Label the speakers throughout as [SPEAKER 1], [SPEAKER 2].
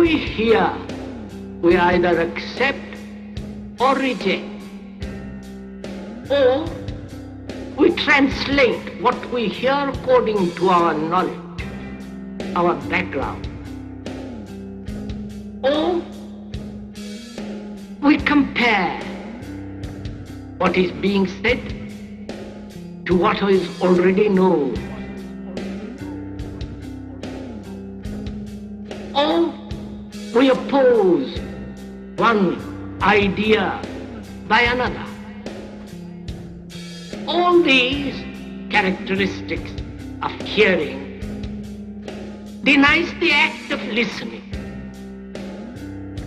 [SPEAKER 1] we hear, we either accept or reject, or we translate what we hear according to our knowledge, our background, or we compare what is being said to what is already known, or we oppose one idea by another. All these characteristics of hearing denies the act of listening.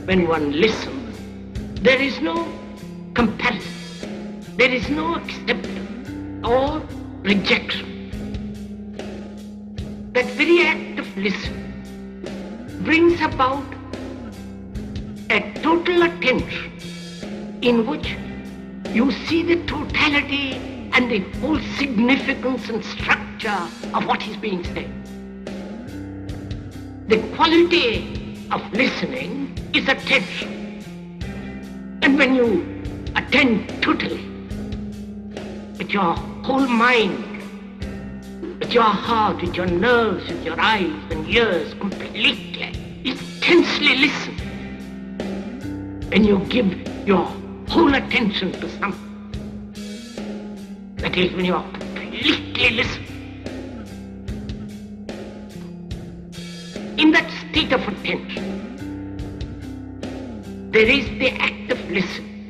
[SPEAKER 1] When one listens, there is no comparison, there is no acceptance or rejection. That very act of listening brings about a total attention in which you see the totality and the whole significance and structure of what is being said. The quality of listening is attention. And when you attend totally, with your whole mind, with your heart, with your nerves, with your eyes and ears completely, intensely listen, when you give your whole attention to something, that is, when you are completely listening, in that state of attention, there is the act of listening.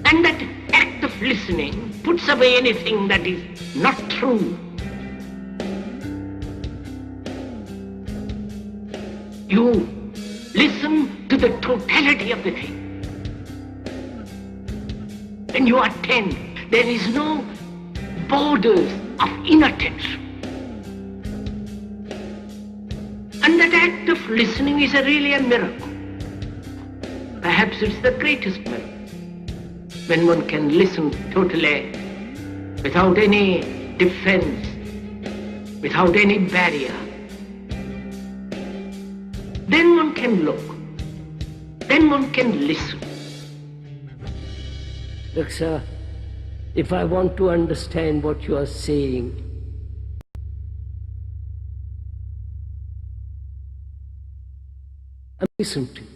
[SPEAKER 1] And that act of listening puts away anything that is not true. You listen to the totality of the thing. When you attend, there is no borders of inattention. And that act of listening is really a miracle. Perhaps it's the greatest miracle. When one can listen totally, without any defense, without any barrier. Then one can look. Then one can listen.
[SPEAKER 2] Look, sir, if I want to understand what you are saying, I'm listening to you.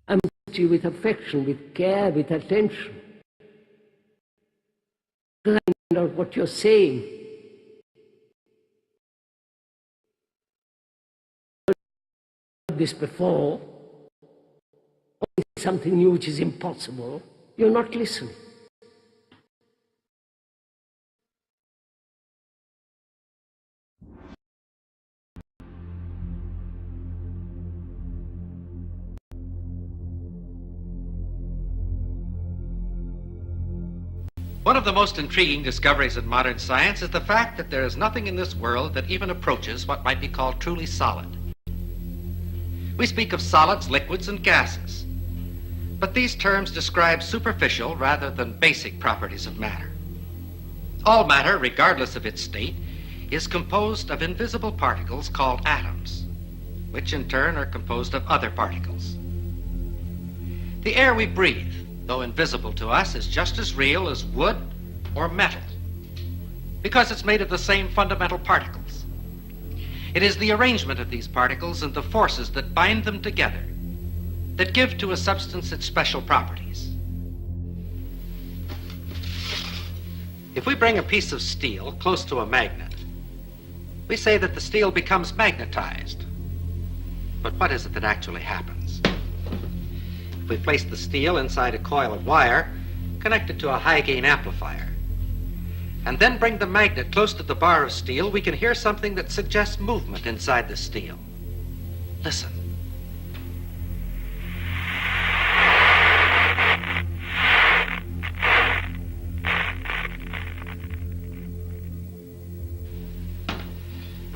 [SPEAKER 2] I'm listening to you with affection, with care, with attention. Because I know what you're saying. I've heard this before. Something new which is impossible, you're not listening.
[SPEAKER 3] One of the most intriguing discoveries in modern science is the fact that there is nothing in this world that even approaches what might be called truly solid. We speak of solids, liquids, and gases. But these terms describe superficial rather than basic properties of matter. All matter, regardless of its state, is composed of invisible particles called atoms, which in turn are composed of other particles. The air we breathe, though invisible to us, is just as real as wood or metal, because it's made of the same fundamental particles. It is the arrangement of these particles and the forces that bind them together that give to a substance its special properties. If we bring a piece of steel close to a magnet, we say that the steel becomes magnetized. But what is it that actually happens? If we place the steel inside a coil of wire connected to a high-gain amplifier, and then bring the magnet close to the bar of steel, we can hear something that suggests movement inside the steel. Listen.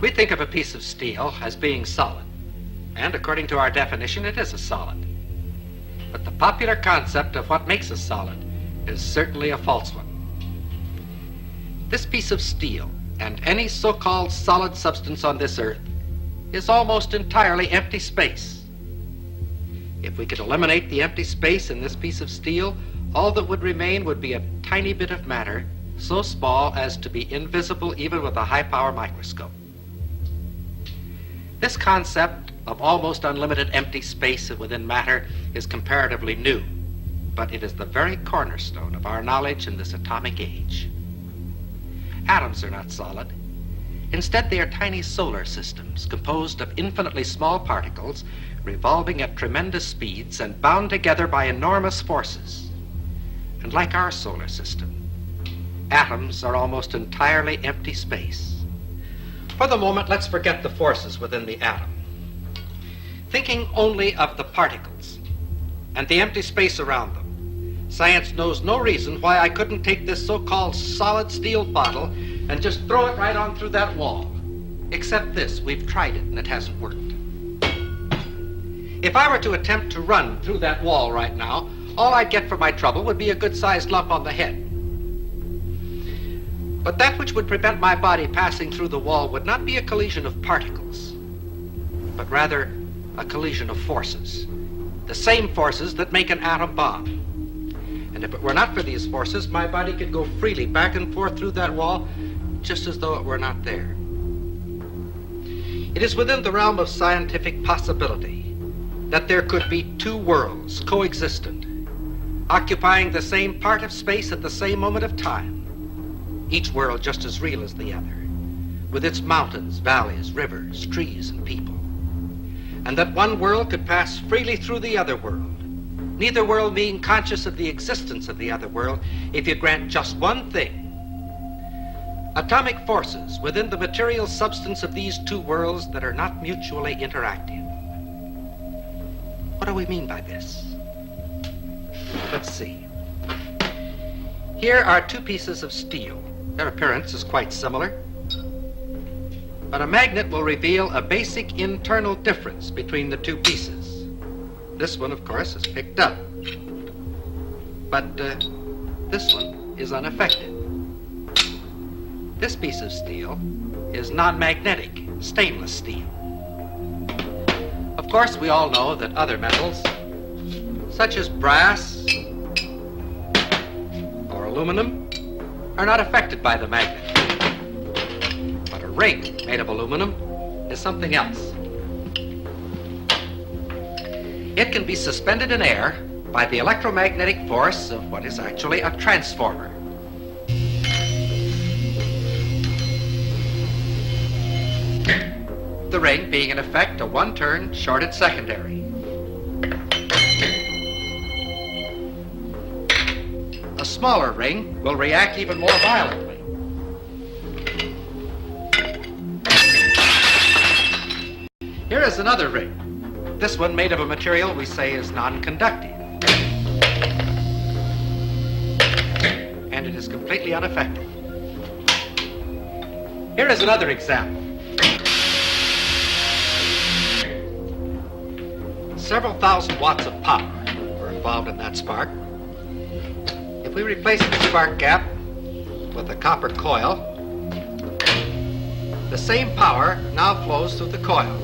[SPEAKER 3] We think of a piece of steel as being solid, and according to our definition, it is a solid. But the popular concept of what makes a solid is certainly a false one. This piece of steel And any so-called solid substance on this earth is almost entirely empty space. If we could eliminate the empty space in this piece of steel, all that would remain would be a tiny bit of matter, so small as to be invisible even with a high-power microscope. This concept of almost unlimited empty space within matter is comparatively new, but it is the very cornerstone of our knowledge in this atomic age. Atoms are not solid. Instead, they are tiny solar systems composed of infinitely small particles revolving at tremendous speeds and bound together by enormous forces. And like our solar system, atoms are almost entirely empty space. For the moment, let's forget the forces within the atom. Thinking only of the particles and the empty space around them, science knows no reason why I couldn't take this so-called solid steel bottle and just throw it right on through that wall. Except this, we've tried it and it hasn't worked. If I were to attempt to run through that wall right now, all I'd get for my trouble would be a good-sized lump on the head. But that which would prevent my body passing through the wall would not be a collision of particles, but rather a collision of forces, the same forces that make an atom bomb. And if it were not for these forces, my body could go freely back and forth through that wall just as though it were not there. It is within the realm of scientific possibility that there could be two worlds coexistent, occupying the same part of space at the same moment of time, each world just as real as the other, with its mountains, valleys, rivers, trees, and people. And that one world could pass freely through the other world, neither world being conscious of the existence of the other world, if you grant just one thing: atomic forces within the material substance of these two worlds that are not mutually interactive. What do we mean by this? Let's see. Here are two pieces of steel. Their appearance is quite similar, but a magnet will reveal a basic internal difference between the two pieces. This one, of course, is picked up, but this one is unaffected. This piece of steel is non-magnetic, stainless steel. Of course, we all know that other metals, such as brass or aluminum, are not affected by the magnet. But a ring made of aluminum is something else. It can be suspended in air by the electromagnetic force of what is actually a transformer. The ring being in effect a one-turn shorted secondary. A smaller ring will react even more violently. Here is another ring. This one made of a material we say is non-conductive. And it is completely unaffected. Here is another example. Several thousand watts of power were involved in that spark. If we replace the spark gap with a copper coil, the same power now flows through the coil.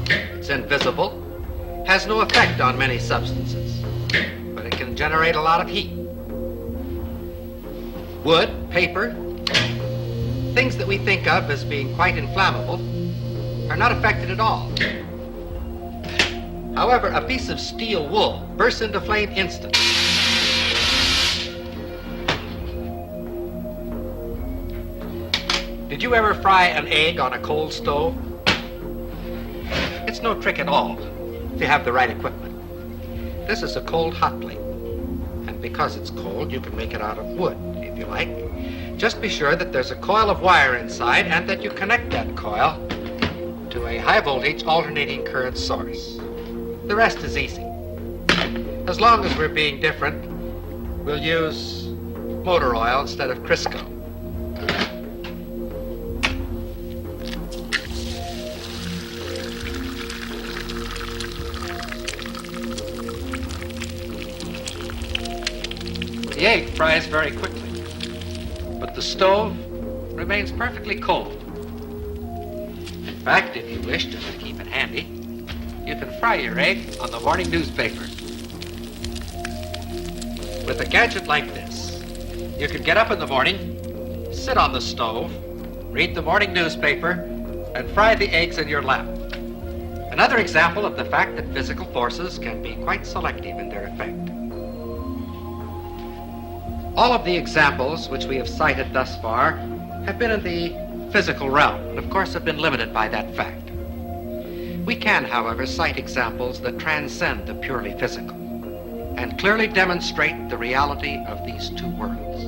[SPEAKER 3] It's invisible, has no effect on many substances, but it can generate a lot of heat. Wood, paper, things that we think of as being quite inflammable are not affected at all. However, a piece of steel wool bursts into flame instantly. Did you ever fry an egg on a cold stove? It's no trick at all if you have the right equipment. This is a cold hot plate, and because it's cold, you can make it out of wood, if you like. Just be sure that there's a coil of wire inside and that you connect that coil to a high voltage alternating current source. The rest is easy. As long as we're being different, we'll use motor oil instead of Crisco. The egg fries very quickly, but the stove remains perfectly cold. In fact, if you wish, just to keep it handy, you can fry your egg on the morning newspaper. With a gadget like this, you can get up in the morning, sit on the stove, read the morning newspaper, and fry the eggs in your lap. Another example of the fact that physical forces can be quite selective in their effect. All of the examples which we have cited thus far have been in the physical realm, and of course have been limited by that fact. We can, however, cite examples that transcend the purely physical and clearly demonstrate the reality of these two worlds.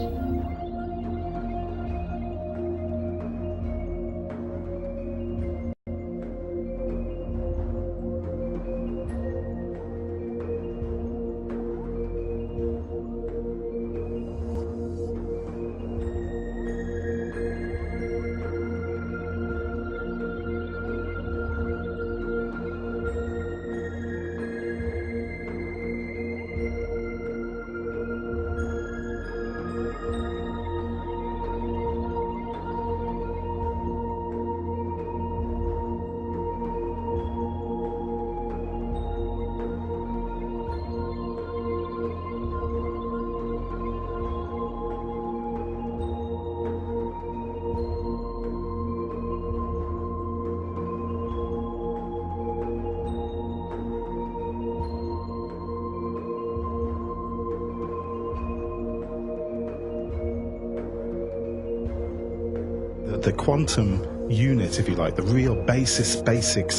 [SPEAKER 4] The quantum unit, if you like, the real basics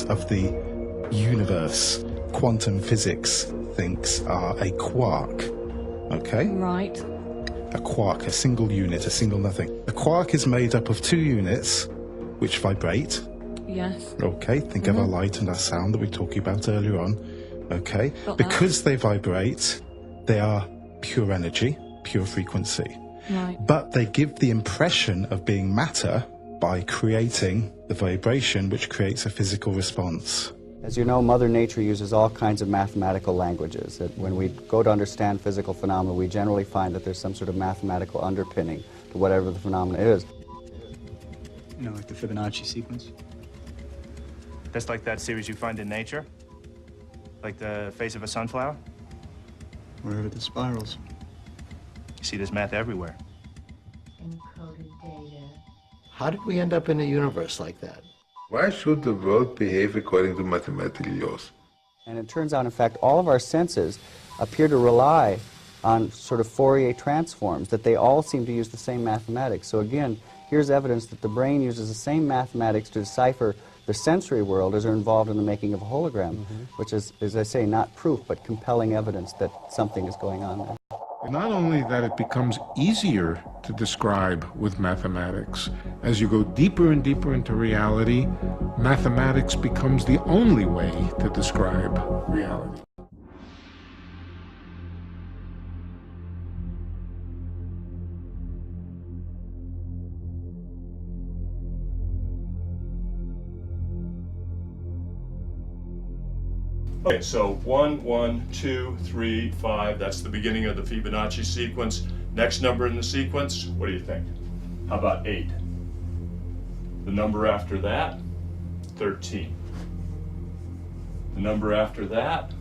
[SPEAKER 4] of the universe, quantum physics thinks are a quark. Okay?
[SPEAKER 5] Right.
[SPEAKER 4] A quark, a single unit, a single nothing. A quark is made up of two units which vibrate.
[SPEAKER 5] Yes.
[SPEAKER 4] Okay, think of our light and our sound that we were talking about earlier on. Okay?
[SPEAKER 5] Got
[SPEAKER 4] Because they vibrate, they are pure energy, pure frequency.
[SPEAKER 5] Right.
[SPEAKER 4] But they give the impression of being matter by creating the vibration which creates a physical response.
[SPEAKER 6] As you know, Mother Nature uses all kinds of mathematical languages. That when we go to understand physical phenomena, we generally find that there's some sort of mathematical underpinning to whatever the phenomena is.
[SPEAKER 7] You know, like the Fibonacci sequence? That's like that series you find in nature? Like the face of a sunflower? Wherever the spirals. You see this math everywhere.
[SPEAKER 8] Encoded data.
[SPEAKER 9] How did we end up in a universe like that?
[SPEAKER 10] Why should the world behave according to mathematical laws?
[SPEAKER 6] And it turns out, in fact, all of our senses appear to rely on sort of Fourier transforms, that they all seem to use the same mathematics. So again, here's evidence that the brain uses the same mathematics to decipher the sensory world as are involved in the making of a hologram, which is, as I say, not proof, but compelling evidence that something is going on there.
[SPEAKER 11] Not only that it becomes easier to describe with mathematics, as you go deeper and deeper into reality, mathematics becomes the only way to describe reality.
[SPEAKER 12] Okay, so 1, 1, 2, 3, 5, that's the beginning of the Fibonacci sequence. Next number in the sequence, what do you think? How about 8? The number after that, 13. The number after that,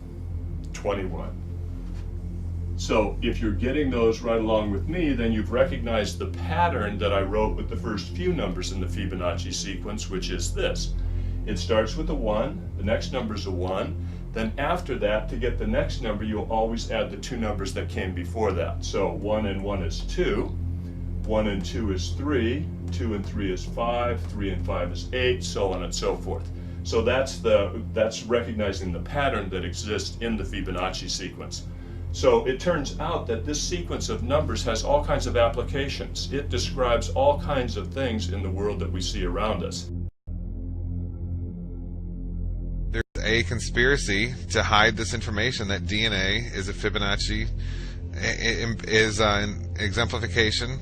[SPEAKER 12] 21. So if you're getting those right along with me, then you've recognized the pattern that I wrote with the first few numbers in the Fibonacci sequence, which is this. It starts with a 1, the next number is a 1, then after that, to get the next number, you'll always add the two numbers that came before that. So 1 and 1 is 2, 1 and 2 is 3, 2 and 3 is 5, 3 and 5 is 8, so on and so forth. So that's recognizing the pattern that exists in the Fibonacci sequence. So it turns out that this sequence of numbers has all kinds of applications. It describes all kinds of things in the world that we see around us.
[SPEAKER 13] There's a conspiracy to hide this information that DNA is a Fibonacci, is an exemplification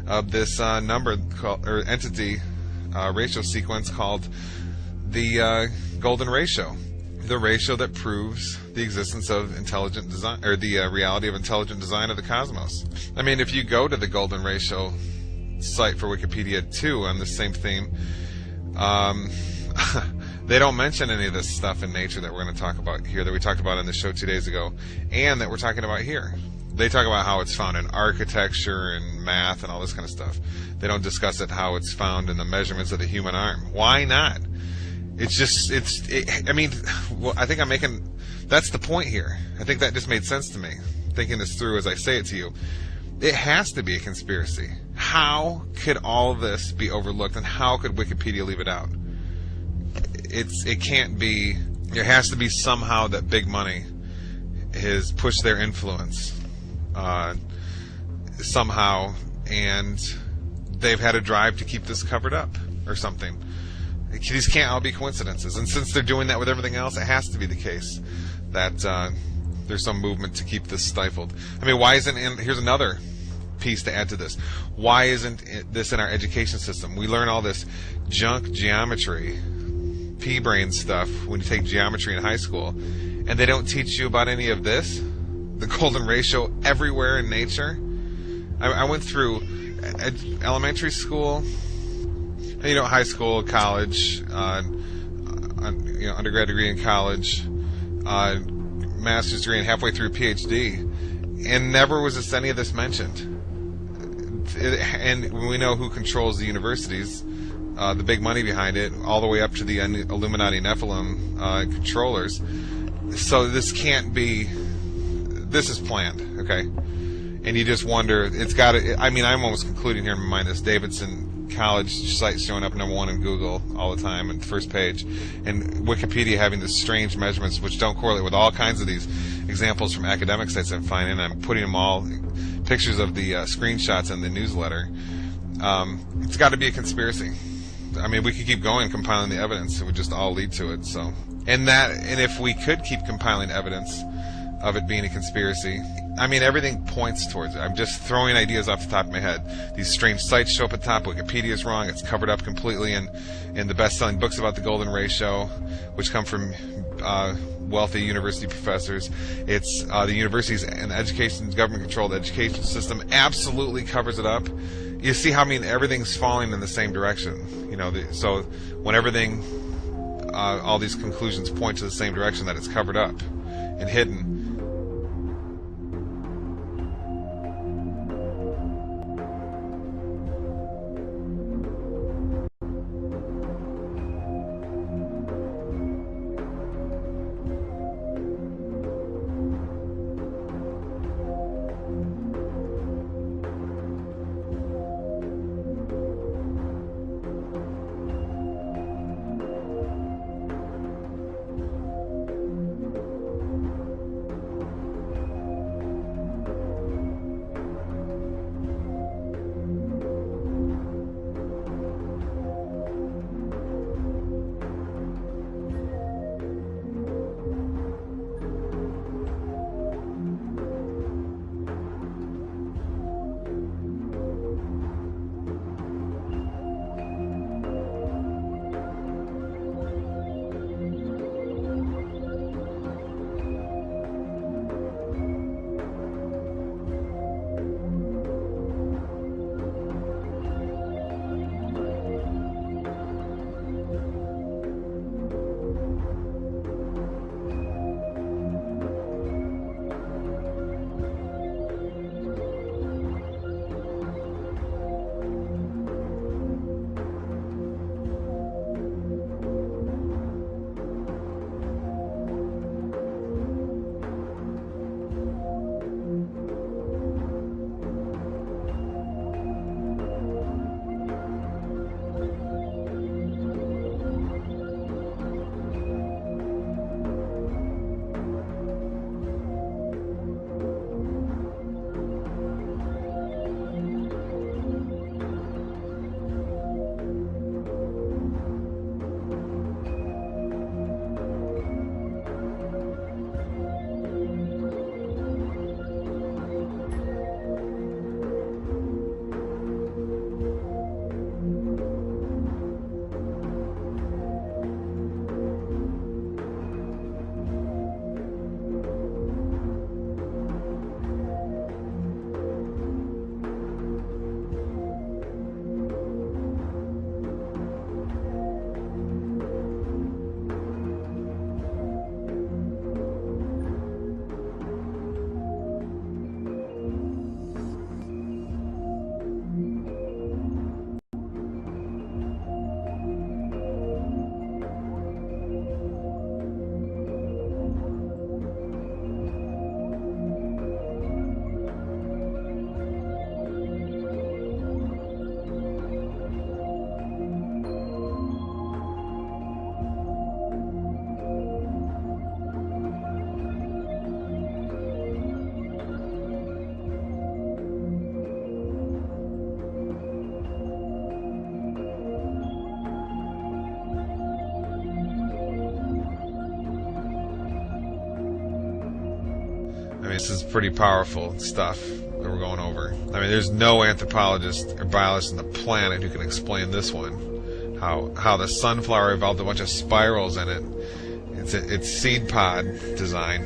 [SPEAKER 13] of this number called, or entity ratio sequence called the golden ratio, the ratio that proves the existence of intelligent design, or the reality of intelligent design of the cosmos. I mean, if you go to the golden ratio site for Wikipedia too on the same theme. They don't mention any of this stuff in nature that we're going to talk about here, that we talked about on the show 2 days ago, and that we're talking about here. They talk about how it's found in architecture and math and all this kind of stuff. They don't discuss it how it's found in the measurements of the human arm. Why not? It's just, I mean, well, I think I'm making, that's the point here. I think that just made sense to me, thinking this through as I say it to you. It has to be a conspiracy. How could all of this be overlooked, and how could Wikipedia leave it out? It can't be. There has to be somehow that big money has pushed their influence somehow, and they've had a drive to keep this covered up or something. These can't all be coincidences, and since they're doing that with everything else, it has to be the case that there's some movement to keep this stifled. I mean, why isn't? And here's another piece to add to this. Why isn't this in our education system? We learn all this junk geometry, pea-brain stuff when you take geometry in high school, and they don't teach you about any of this, the golden ratio everywhere in nature. I went through elementary school, high school, college, undergrad degree in college, master's degree, and halfway through PhD, and never was any of this mentioned. And we know who controls the universities, the big money behind it, all the way up to the Illuminati Nephilim controllers. So this can't be. This is planned, okay? And you just wonder. It's got to. I mean, I'm almost concluding here in my mind this Davidson College site showing up #1 in Google all the time and first page, and Wikipedia having this strange measurements which don't correlate with all kinds of these examples from academic sites I'm finding. I'm putting them all, pictures of the screenshots in the newsletter. It's got to be a conspiracy. I mean, we could keep going compiling the evidence; it would just all lead to it. So, and if we could keep compiling evidence of it being a conspiracy, I mean, everything points towards it. I'm just throwing ideas off the top of my head. These strange sites show up at the top. Wikipedia is wrong. It's covered up completely in the best-selling books about the golden ratio, which come from wealthy university professors. It's the universities and the government-controlled education system absolutely covers it up. You see how, I mean, everything's falling in the same direction. So when everything, all these conclusions point to the same direction, that it's covered up and hidden. This is pretty powerful stuff that we're going over. I mean, there's no anthropologist or biologist on the planet who can explain this one. How the sunflower evolved a bunch of spirals in it. It's seed pod design,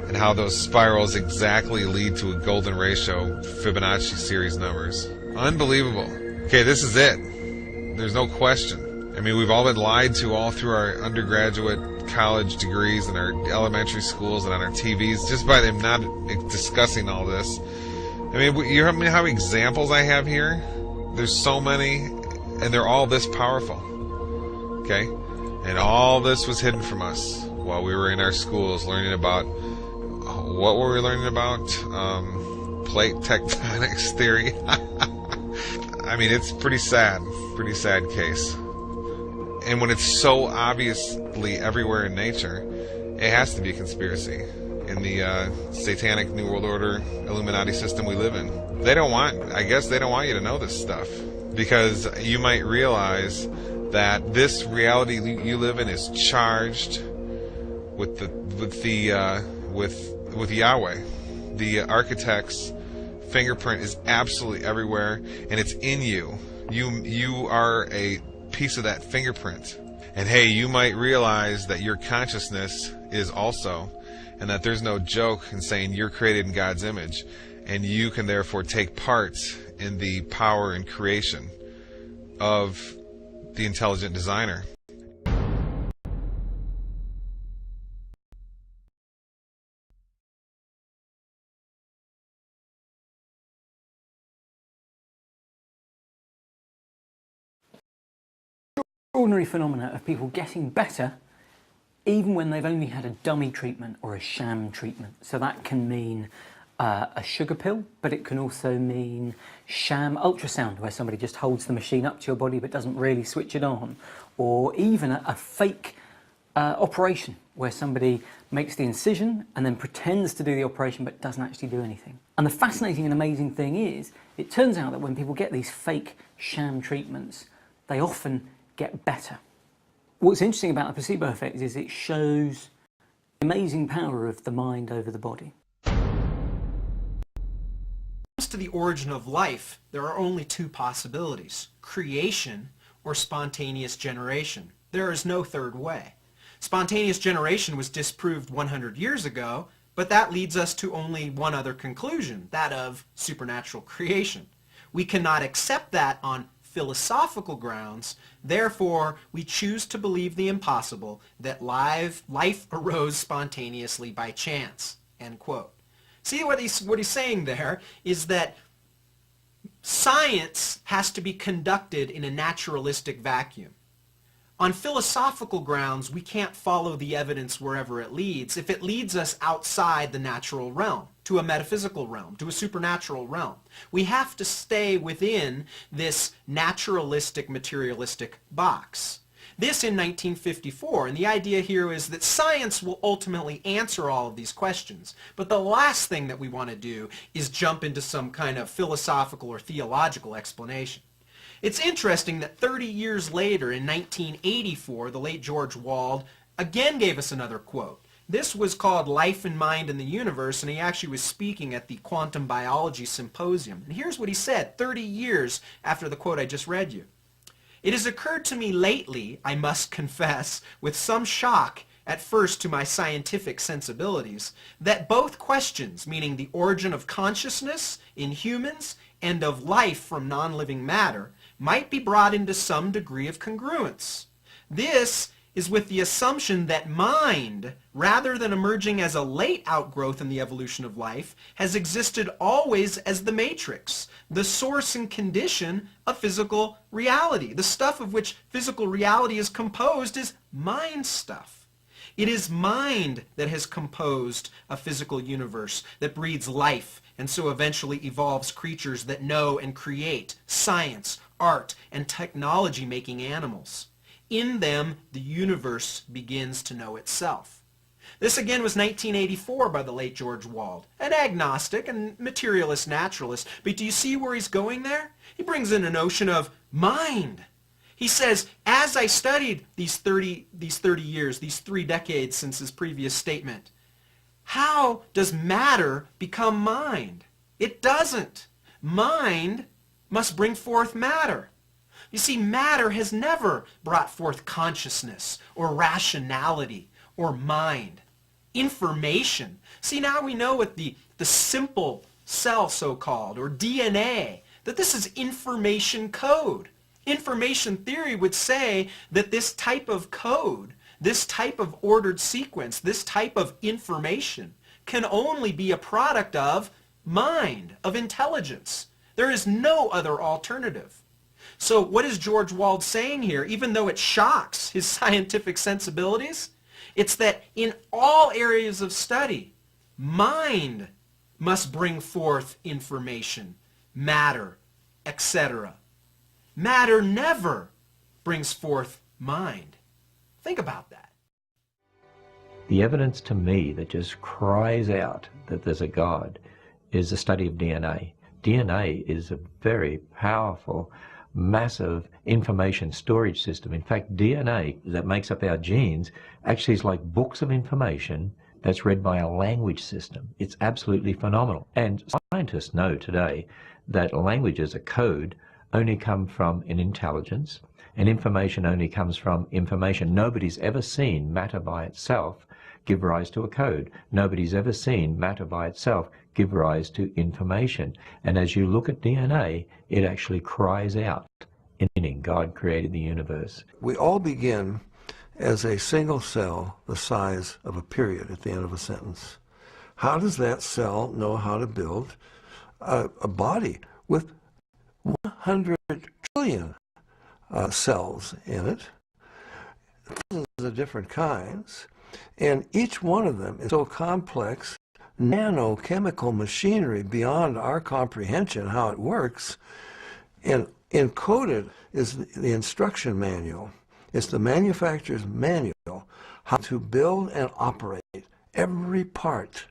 [SPEAKER 13] and how those spirals exactly lead to a golden ratio Fibonacci series numbers. Unbelievable. Okay, this is it. There's no question. I mean, we've all been lied to all through our undergraduate college degrees and our elementary schools and on our TVs just by them not discussing all this. I mean, you know how many examples I have here? There's so many, and they're all this powerful. Okay? And all this was hidden from us while we were in our schools learning about, what were we learning about? Plate tectonics theory. I mean, it's pretty sad case. And when it's so obviously everywhere in nature, it has to be a conspiracy in the satanic New World Order Illuminati system we live in. I guess they don't want you to know this stuff, because you might realize that this reality you live in is charged with Yahweh. The architect's fingerprint is absolutely everywhere, and it's in you. You are a piece of that fingerprint. And hey, you might realize that your consciousness is also, and that there's no joke in saying you're created in God's image, and you can therefore take part in the power and creation of the intelligent designer.
[SPEAKER 5] Extraordinary phenomena of people getting better even when they've only had a dummy treatment or a sham treatment. So that can mean a sugar pill, but it can also mean sham ultrasound, where somebody just holds the machine up to your body but doesn't really switch it on, or even a fake operation where somebody makes the incision and then pretends to do the operation but doesn't actually do anything. And the fascinating and amazing thing is, it turns out that when people get these fake sham treatments, they often get better. What's interesting about the placebo effect is it shows the amazing power of the mind over the body.
[SPEAKER 14] To the origin of life, there are only two possibilities: creation or spontaneous generation. There is no third way. Spontaneous generation was disproved 100 years ago, but that leads us to only one other conclusion, that of supernatural creation. We cannot accept that on philosophical grounds, therefore we choose to believe the impossible, that life arose spontaneously by chance. End quote. See, what he's saying there is that science has to be conducted in a naturalistic vacuum. On philosophical grounds, we can't follow the evidence wherever it leads if it leads us outside the natural realm, to a metaphysical realm, to a supernatural realm. We have to stay within this naturalistic, materialistic box. This in 1954, and the idea here is that science will ultimately answer all of these questions. But the last thing that we want to do is jump into some kind of philosophical or theological explanation. It's interesting that 30 years later, in 1984, the late George Wald again gave us another quote. This was called Life and Mind in the Universe, and he actually was speaking at the Quantum Biology Symposium. And here's what he said 30 years after the quote I just read you. "It has occurred to me lately, I must confess, with some shock at first to my scientific sensibilities, that both questions, meaning the origin of consciousness in humans and of life from non-living matter, might be brought into some degree of congruence. This is with the assumption that mind, rather than emerging as a late outgrowth in the evolution of life, has existed always as the matrix, the source and condition of physical reality. The stuff of which physical reality is composed is mind stuff. It is mind that has composed a physical universe that breeds life and so eventually evolves creatures that know and create science, art, and technology-making animals. In them, the universe begins to know itself." This again was 1984 by the late George Wald, an agnostic and materialist naturalist. But do you see where he's going there? He brings in a notion of mind. He says, as I studied these 30 years, these 3 decades since his previous statement, How does matter become mind? It doesn't. Mind must bring forth matter. You see, matter has never brought forth consciousness or rationality or mind. Information. See, now we know with the simple cell, so-called, or DNA, that this is information code. Information theory would say that this type of code, this type of ordered sequence, this type of information can only be a product of mind, of intelligence. There is no other alternative. So what is George Wald saying here, even though it shocks his scientific sensibilities? It's that in all areas of study, mind must bring forth information, matter, etc. Matter never brings forth mind. Think about that.
[SPEAKER 15] The evidence to me that just cries out that there's a God is the study of DNA. DNA is a very powerful, massive information storage system. In fact, DNA that makes up our genes actually is like books of information that's read by a language system. It's absolutely phenomenal. And scientists know today that languages, a code, only come from an intelligence, and information only comes from information. Nobody's ever seen matter by itself give rise to a code. Nobody's ever seen matter by itself give rise to information. And as you look at DNA, it actually cries out, meaning God created the universe.
[SPEAKER 9] We all begin as a single cell the size of a period at the end of a sentence. How does that cell know how to build a body with 100 trillion cells in it, thousands of different kinds, and each one of them is so complex, nanochemical machinery beyond our comprehension how it works, and encoded is the instruction manual. It's the manufacturer's manual how to build and operate every part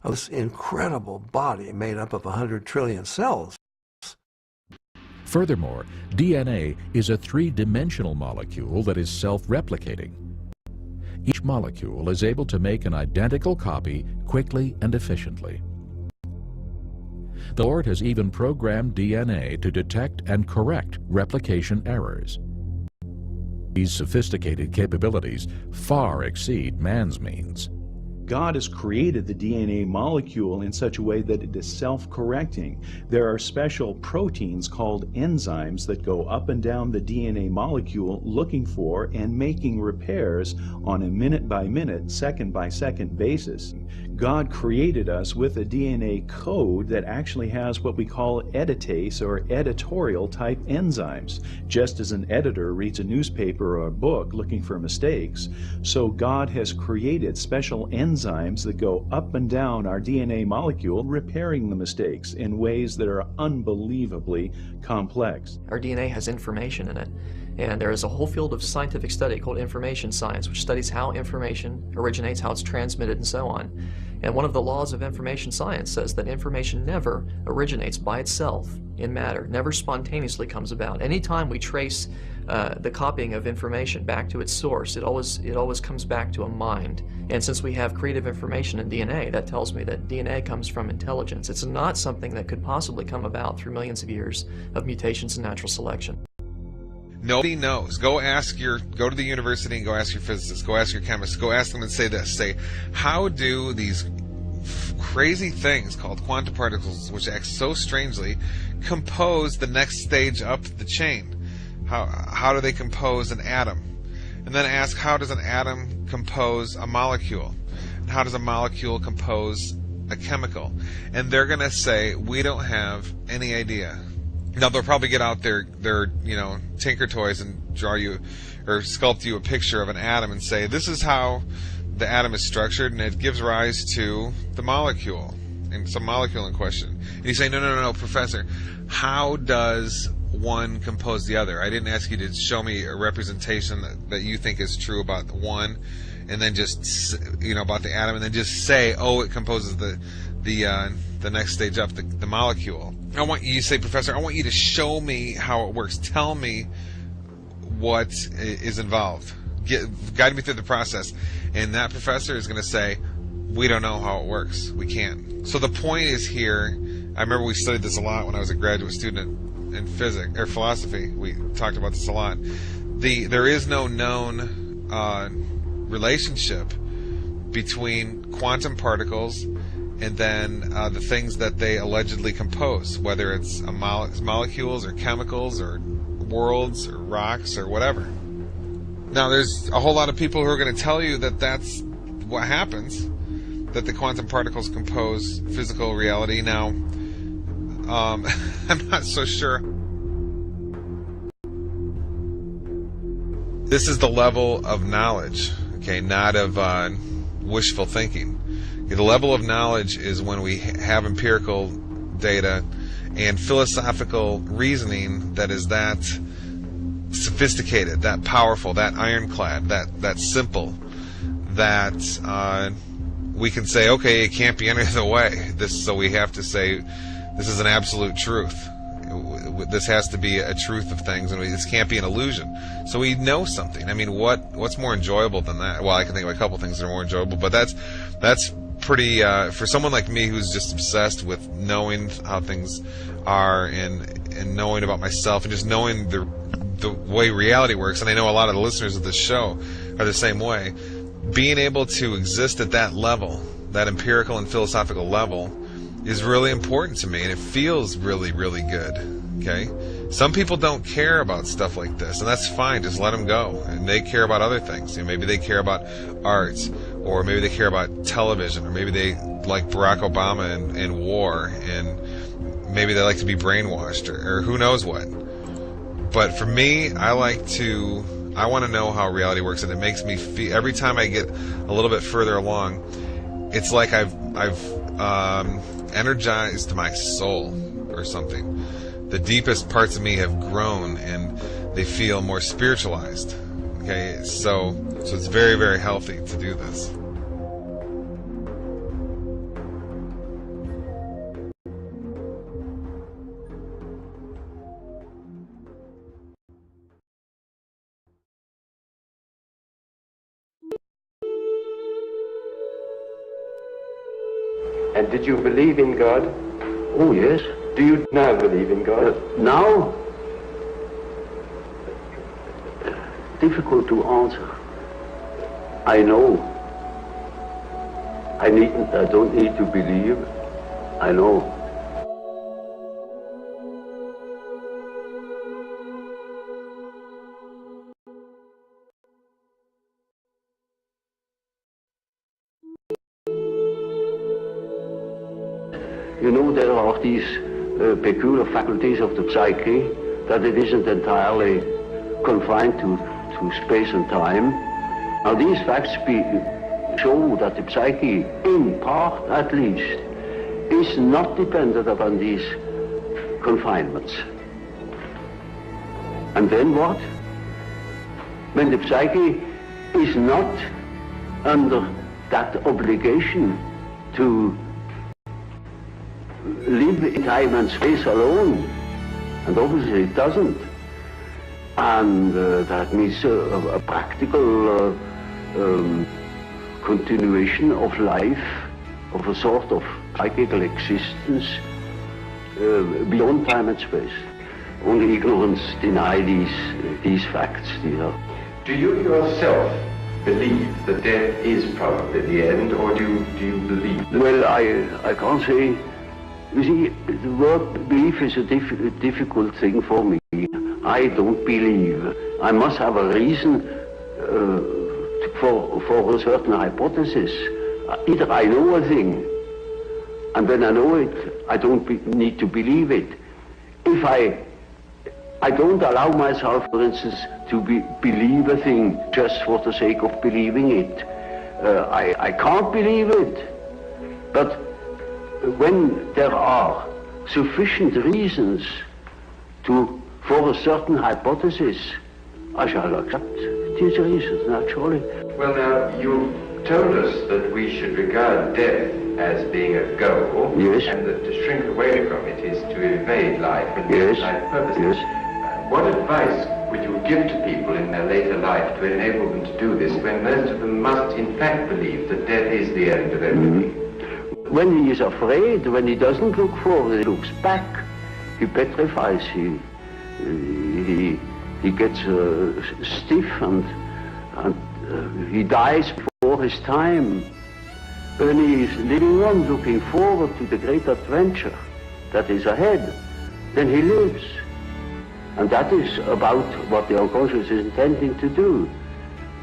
[SPEAKER 9] of this incredible body made up of 100 trillion cells.
[SPEAKER 16] Furthermore, DNA is a three-dimensional molecule that is self-replicating. Each molecule is able to make an identical copy quickly and efficiently. The Lord has even programmed DNA to detect and correct replication errors. These sophisticated capabilities far exceed man's means.
[SPEAKER 17] God has created the DNA molecule in such a way that it is self-correcting. There are special proteins called enzymes that go up and down the DNA molecule looking for and making repairs on a minute-by-minute, second-by-second basis. God created us with a DNA code that actually has what we call editase or editorial type enzymes. Just as an editor reads a newspaper or a book looking for mistakes, so God has created special enzymes that go up and down our DNA molecule, repairing the mistakes in ways that are unbelievably complex.
[SPEAKER 18] Our DNA has information in it, and there is a whole field of scientific study called information science, which studies how information originates, how it's transmitted, and so on. And one of the laws of information science says that information never originates by itself in matter, never spontaneously comes about. Anytime we trace the copying of information back to its source, it always comes back to a mind. And since we have creative information in DNA, that tells me that DNA comes from intelligence. It's not something that could possibly come about through millions of years of mutations and natural selection.
[SPEAKER 13] Nobody knows. Go to the university and go ask your physicists, go ask your chemists, go ask them and say this. Say, how do these crazy things called quantum particles, which act so strangely, compose the next stage up the chain? How do they compose an atom? And then ask, how does an atom compose a molecule? And how does a molecule compose a chemical? And they're going to say, we don't have any idea. Now they'll probably get out their tinker toys and draw you or sculpt you a picture of an atom and say, this is how the atom is structured, and it gives rise to the molecule, and some molecule in question. And you say, no, Professor, how does one compose the other? I didn't ask you to show me a representation that you think is true about the one, and then just about the atom, and then just say, oh, it composes the next stage up, the molecule. I want you to say, Professor, I want you to show me how it works. Tell me what is involved. Guide me through the process. And that professor is going to say, we don't know how it works. We can't. So the point is here, I remember we studied this a lot when I was a graduate student in physics or philosophy. We talked about this a lot. There is no known relationship between quantum particles and then the things that they allegedly compose, whether it's molecules or chemicals or worlds or rocks or whatever. Now, there's a whole lot of people who are going to tell you that that's what happens, that the quantum particles compose physical reality. Now, I'm not so sure. This is the level of knowledge, okay, not of wishful thinking. Okay, the level of knowledge is when we have empirical data and philosophical reasoning that is that sophisticated, that powerful, that ironclad, that simple, that we can say, okay, it can't be any other way. So we have to say this is an absolute truth. This has to be a truth of things, and this can't be an illusion. So we know something. I mean, what's more enjoyable than that? Well, I can think of a couple things that are more enjoyable, but that's pretty for someone like me who's just obsessed with knowing how things are and knowing about myself and just knowing the way reality works. And I know a lot of the listeners of this show are the same way. Being able to exist at that level, that empirical and philosophical level, is really important to me, and it feels really, really good. Okay? Some people don't care about stuff like this, and that's fine. Just let them go. And they care about other things. You know, maybe they care about art, or maybe they care about television, or maybe they like Barack Obama and war, and maybe they like to be brainwashed, or who knows what. But for me, I want to know how reality works, and it makes me feel, every time I get a little bit further along, it's like I've energized my soul or something. The deepest parts of me have grown and they feel more spiritualized. Okay, so it's very, very healthy to do this.
[SPEAKER 19] And did you believe in God?
[SPEAKER 20] Oh, yes.
[SPEAKER 19] Do you now believe in God?
[SPEAKER 20] Now? Difficult to answer. I know. I don't need to believe. I know. You know, there are these peculiar faculties of the psyche, that it isn't entirely confined to space and time. Now, these facts show that the psyche, in part at least, is not dependent upon these confinements. And then what? When the psyche is not under that obligation to live in time and space alone, and obviously it doesn't. And that means a practical continuation of life, of a sort of psychical existence beyond time and space. Only ignorance deny these facts.
[SPEAKER 19] Do you yourself believe that death is probably the end, or do you believe that?
[SPEAKER 20] Well, I can't say. You see, the word belief is a difficult thing for me. I don't believe. I must have a reason for a certain hypothesis. Either I know a thing, and when I know it, I don't need to believe it. If I don't allow myself, for instance, to believe a thing just for the sake of believing it. I can't believe it. But when there are sufficient reasons for a certain hypothesis, I shall accept these reasons, naturally.
[SPEAKER 19] Well, now, you told us that we should regard death as being a goal,
[SPEAKER 20] yes,
[SPEAKER 19] and that to shrink away from it is to evade life and
[SPEAKER 20] yes,
[SPEAKER 19] life purposes.
[SPEAKER 20] Yes.
[SPEAKER 19] What advice would you give to people in their later life life to enable them to do this, when most of them must in fact believe that death is the end of everything?
[SPEAKER 20] When he is afraid, when he doesn't look forward, he looks back. He petrifies. He gets stiff and he dies before his time. When he is living on, looking forward to the great adventure that is ahead, then he lives. And that is about what the unconscious is intending to do.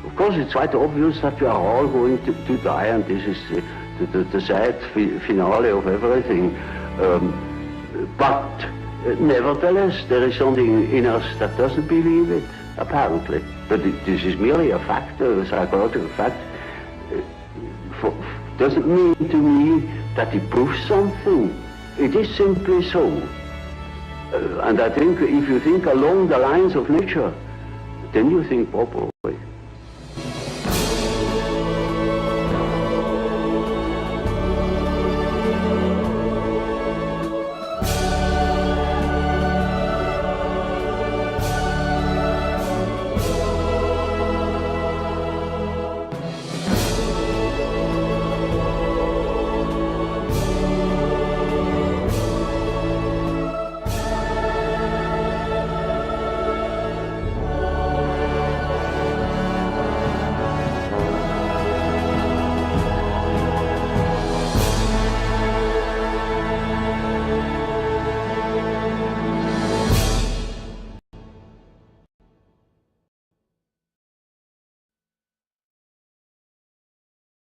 [SPEAKER 20] Of course, it's quite obvious that we are all going to die, and this is the sad finale of everything. But nevertheless, there is something in us that doesn't believe it, apparently. But this is merely a fact, a psychological fact. Doesn't mean to me that it proves something. It is simply so. And I think if you think along the lines of nature, then you think properly.